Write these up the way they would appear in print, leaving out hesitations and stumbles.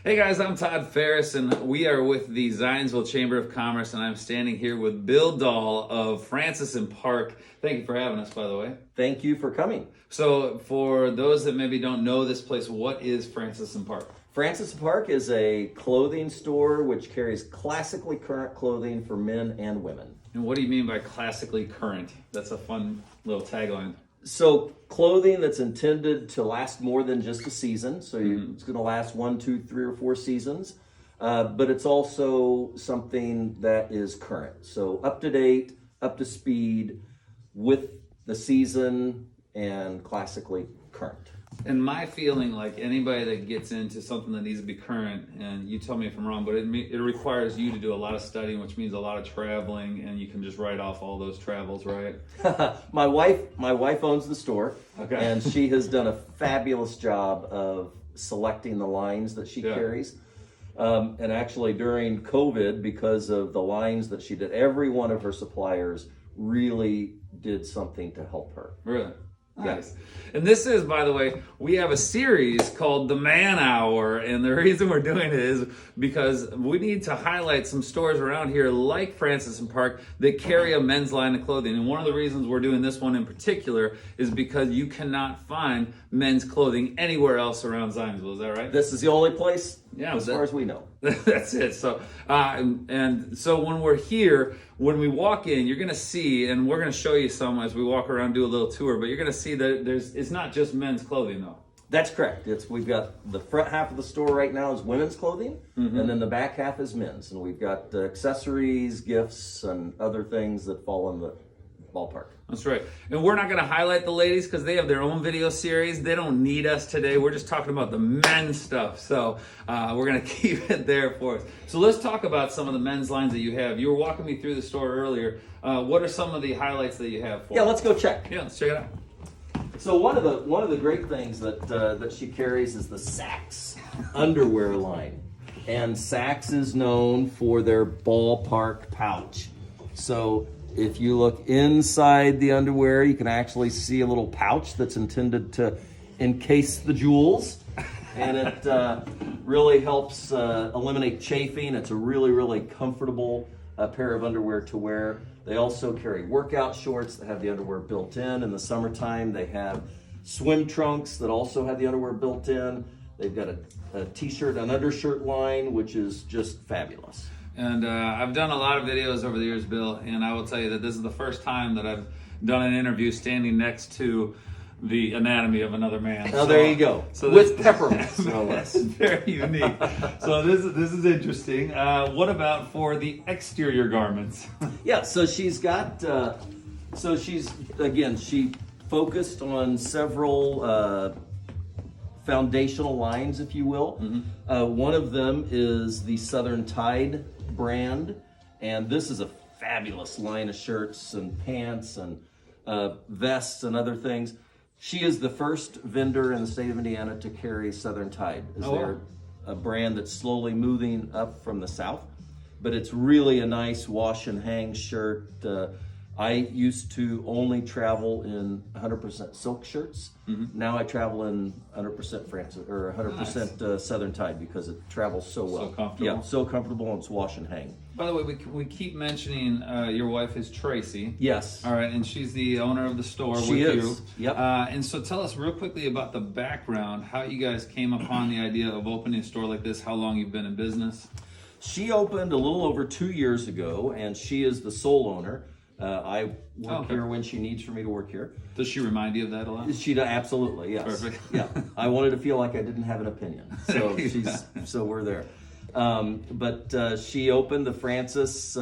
Hey guys, I'm Todd Ferris, and we are with the Zionsville Chamber of Commerce, and I'm standing here with Bill Dahl of Francis and Park. Thank you for having us, by the way. Thank you for coming. So, for those that maybe don't know this place, what is Francis and Park? Francis and Park is a clothing store which carries classically current clothing for men and women. And what do you mean by classically current? That's a fun little tagline. So clothing that's intended to last more than just a season. So it's going to last 1, 2, 3, or 4 seasons. But it's also something that is current. So up to date, up to speed with the season and classically current. And my feeling, like anybody that gets into something that needs to be current, and you tell me if I'm wrong, but it requires you to do a lot of studying, which means a lot of traveling, and you can just write off all those travels, right? My wife owns the store, Okay. and she has done a fabulous job of selecting the lines that she carries. And actually during COVID, because of the lines that she did, every one of her suppliers really did something to help her. Really? Nice. And this is, by the way, we have a series called The Man Hour, and the reason we're doing it is because we need to highlight some stores around here like Francis and Park that carry a men's line of clothing. And one of the reasons we're doing this one in particular is because you cannot find men's clothing anywhere else around Zionsville. Is that right? This is the only place, Yeah, as far as we know. That's it. So, and so when we're here, when we walk in, you're going to see, and we're going to show you some as we walk around, do a little tour, but you're going to see that it's not just men's clothing though. That's correct. We've got the front half of the store right now is women's clothing, and then the back half is men's. And we've got accessories, gifts, and other things that fall in the ballpark. That's right. And we're not going to highlight the ladies because they have their own video series. They don't need us today. We're just talking about the men's stuff. So we're going to keep it there for us. So let's talk about some of the men's lines that you have. You were walking me through the store earlier. What are some of the highlights that you have for Yeah, let's go check. Yeah, let's check it out. So one of the great things that she carries is the Sax Underwear line. And Sax is known for their ballpark pouch. So if you look inside the underwear, you can actually see a little pouch that's intended to encase the jewels. And it really helps eliminate chafing. It's a really, really comfortable pair of underwear to wear. They also carry workout shorts that have the underwear built in. In the summertime, they have swim trunks that also have the underwear built in. They've got a t-shirt and undershirt line, which is just fabulous. And I've done a lot of videos over the years, Bill, and I will tell you that this is the first time that I've done an interview standing next to the anatomy of another man. Oh, there you go. So with peppermints, no less. Very unique. So this is interesting. What about for the exterior garments? Yeah, so she's got, she focused on several foundational lines, if you will. One of them is the Southern Tide brand, and this is a fabulous line of shirts and pants and vests and other things. She is the first vendor in the state of Indiana to carry Southern Tide. They're a brand that's slowly moving up from the south, but it's really a nice wash and hang shirt. I used to only travel in 100% silk shirts. Now I travel in 100% Francis or 100% Southern Tide because it travels so well. So comfortable. Yeah, so comfortable, and it's wash and hang. By the way, we keep mentioning your wife is Tracy. Yes. All right, and she's the owner of the store She with is. you. Yep. And so tell us real quickly about the background, how you guys came upon the idea of opening a store like this, how long you've been in business. She opened a little over 2 years ago, and she is the sole owner. I work here when she needs for me to work here. Does she remind you of that a lot? She does, absolutely, yes. Perfect. Yeah, I wanted to feel like I didn't have an opinion, so so we're there. But she opened the Francis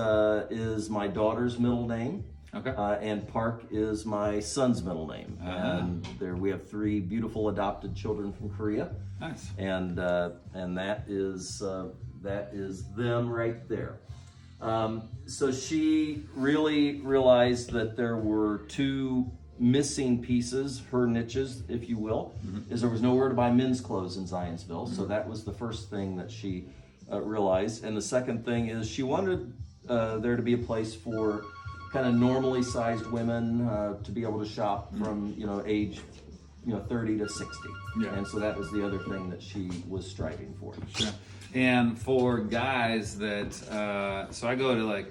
is my daughter's middle name. Okay. And Park is my son's middle name. And we have 3 beautiful adopted children from Korea. Nice. And that is them right there. So she really realized that there were 2 missing pieces, her niches, if you will, is there was nowhere to buy men's clothes in Zionsville. So that was the first thing that she realized. And the second thing is she wanted there to be a place for kind of normally sized women to be able to shop from, age 30 to 60. Yeah. And so that was the other thing that she was striving for. Sure. And for guys that, so I go to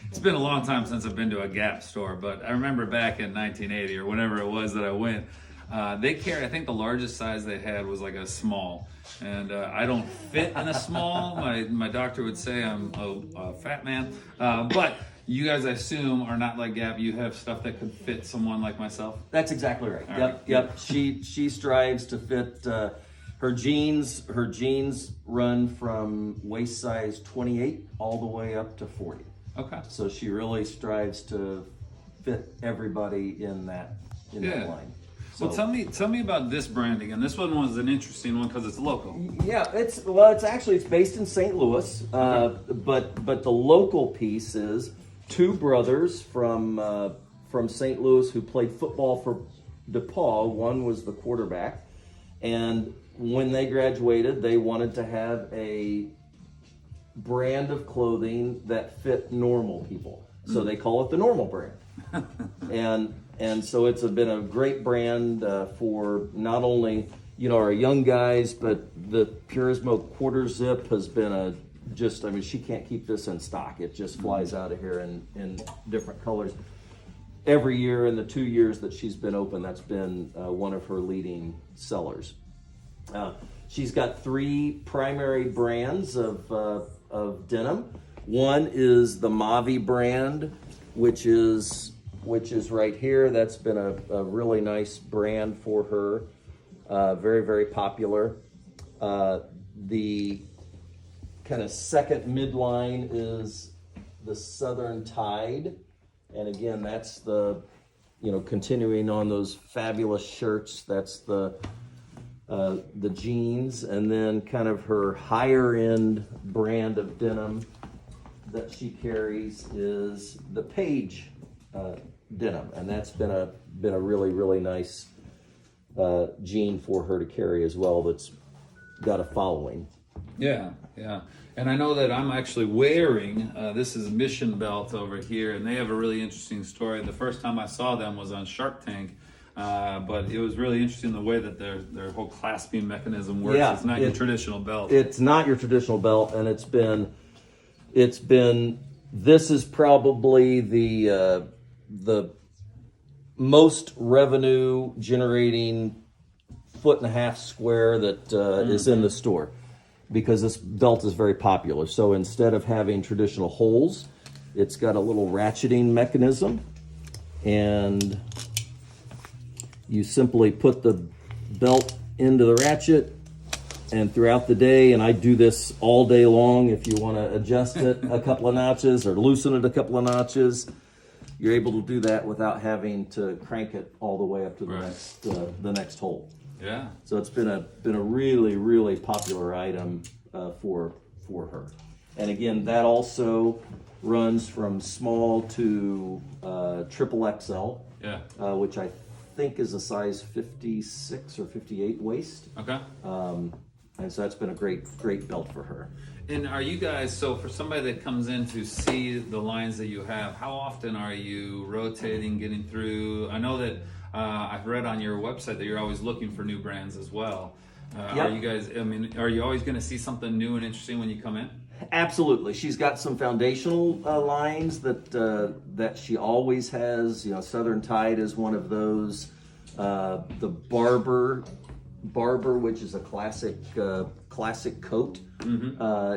it's been a long time since I've been to a Gap store, but I remember back in 1980 or whenever it was that I went, they carry, I think the largest size they had was like a small. And I don't fit in a small. My doctor would say I'm a fat man. But you guys, I assume, are not like Gap. You have stuff that could fit someone like myself? That's exactly right. All Yep, right. yep. She strives to fit her jeans. Her jeans run from waist size 28 all the way up to 40. Okay. So she really strives to fit everybody in that line. So, Well, tell me about this brand again. This one was an interesting one because it's local. yeah, it's based in St. Louis, but the local piece is two brothers from St. Louis who played football for DePaul. One was the quarterback, and when they graduated, they wanted to have a brand of clothing that fit normal people. So they call it the Normal brand. And so it's been a great brand for not only our young guys, but the Purismo quarter zip has been she can't keep this in stock. It just flies out of here in different colors. Every year in the 2 years that she's been open, that's been one of her leading sellers. She's got three primary brands of denim. One is the Mavi brand, which is right here. That's been a really nice brand for her. Very, very popular. The kind of second midline is the Southern Tide. And again, that's the, continuing on those fabulous shirts. That's the jeans. And then kind of her higher end brand of denim that she carries is the Page denim, and that's been a really, really nice jean for her to carry as well. That's got a following. Yeah. And I know that I'm actually wearing, this is Mission Belt over here, and they have a really interesting story. The first time I saw them was on Shark Tank, but it was really interesting the way that their whole clasping mechanism works. Yeah, it's not your traditional belt. It's not your traditional belt, and this is probably the most revenue generating 1.5 foot square that is in the store, because this belt is very popular. So instead of having traditional holes, it's got a little ratcheting mechanism, and you simply put the belt into the ratchet, and throughout the day, and I do this all day long, if you want to adjust it a couple of notches or loosen it a couple of notches, you're able to do that without having to crank it all the way up to the next hole. Yeah. So it's been a really, really popular item for her. And again, that also runs from small to triple XL, which I think is a size 56 or 58 waist. Okay. And so that's been a great belt for her. And are you guys, so for somebody that comes in to see the lines that you have, how often are you rotating, getting through? I know that I've read on your website that you're always looking for new brands as well. Yep. Are you guys, are you always going to see something new and interesting when you come in? Absolutely. She's got some foundational lines that she always has. Southern Tide is one of those. The Barber, which is a classic coat,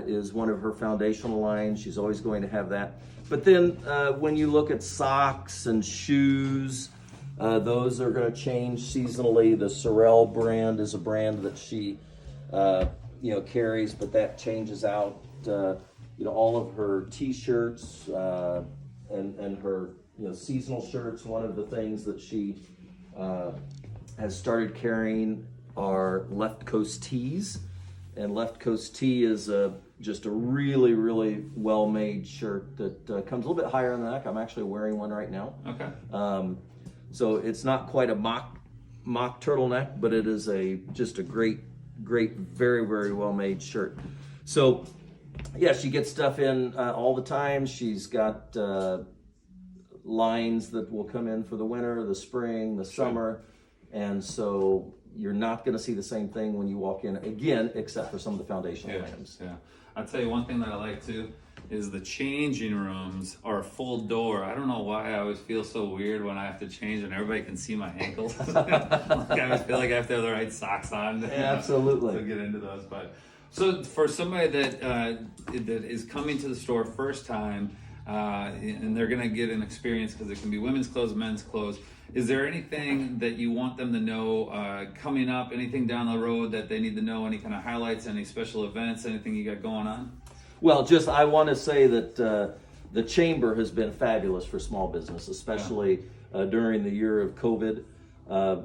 is one of her foundational lines. She's always going to have that. But then when you look at socks and shoes, those are going to change seasonally. The Sorel brand is a brand that she carries, but that changes out. All of her T-shirts and her seasonal shirts. One of the things that she has started carrying are Left Coast tees, and Left Coast tee is just a really, really well-made shirt that comes a little bit higher on the neck. I'm actually wearing one right now. Okay. So it's not quite a mock turtleneck, but it is just a great, very, very well-made shirt. So yeah, she gets stuff in all the time. She's got lines that will come in for the winter, the spring, the summer. And so you're not going to see the same thing when you walk in again, except for some of the foundational items. Yeah. I'll tell you one thing that I like too is the changing rooms are full door. I don't know why I always feel so weird when I have to change and everybody can see my ankles. Like I always feel like I have to have the right socks on. Absolutely. To get into those. But so for somebody that that is coming to the store first time, and they're going to get an experience because it can be women's clothes, men's clothes. Is there anything that you want them to know coming up? Anything down the road that they need to know? Any kind of highlights? Any special events? Anything you got going on? Well, I want to say that the Chamber has been fabulous for small business, especially during the year of COVID.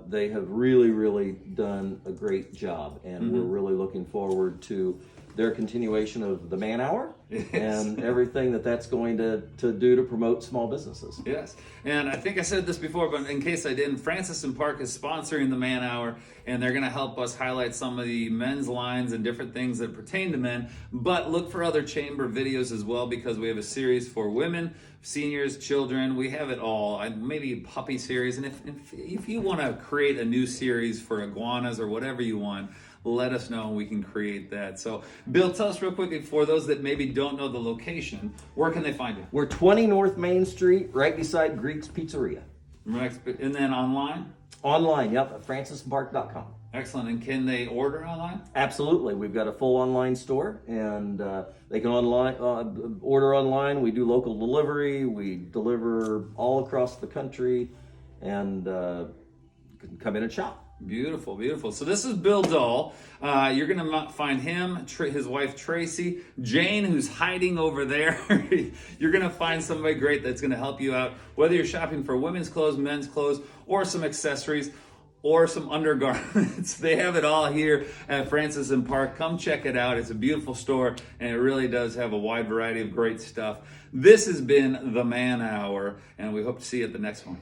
They have really done a great job, and we're really looking forward to their continuation of the Man Hour and everything that's going to do to promote small businesses. Yes, and I think I said this before, but in case I didn't, Francis and Park is sponsoring the Man Hour, and they're going to help us highlight some of the men's lines and different things that pertain to men. But look for other Chamber videos as well, because we have a series for women, seniors, children. We have it all. Maybe a puppy series, and if you want to create a new series for iguanas or whatever you want, let us know and we can create that. So, Bill, tell us real quickly, for those that maybe don't know the location, where can they find you? We're 20 North Main Street, right beside Greek's Pizzeria. And then online? Online, yep, at francisandpark.com. Excellent. And can they order online? Absolutely. We've got a full online store, and they can order online. We do local delivery. We deliver all across the country, and can come in and shop. Beautiful, beautiful. So this is Bill Dull. You're going to find him, his wife Tracy, Jane, who's hiding over there. You're going to find somebody great that's going to help you out, whether you're shopping for women's clothes, men's clothes, or some accessories, or some undergarments. They have it all here at Francis and Park. Come check it out. It's a beautiful store, and it really does have a wide variety of great stuff. This has been the Man Hour, and we hope to see you at the next one.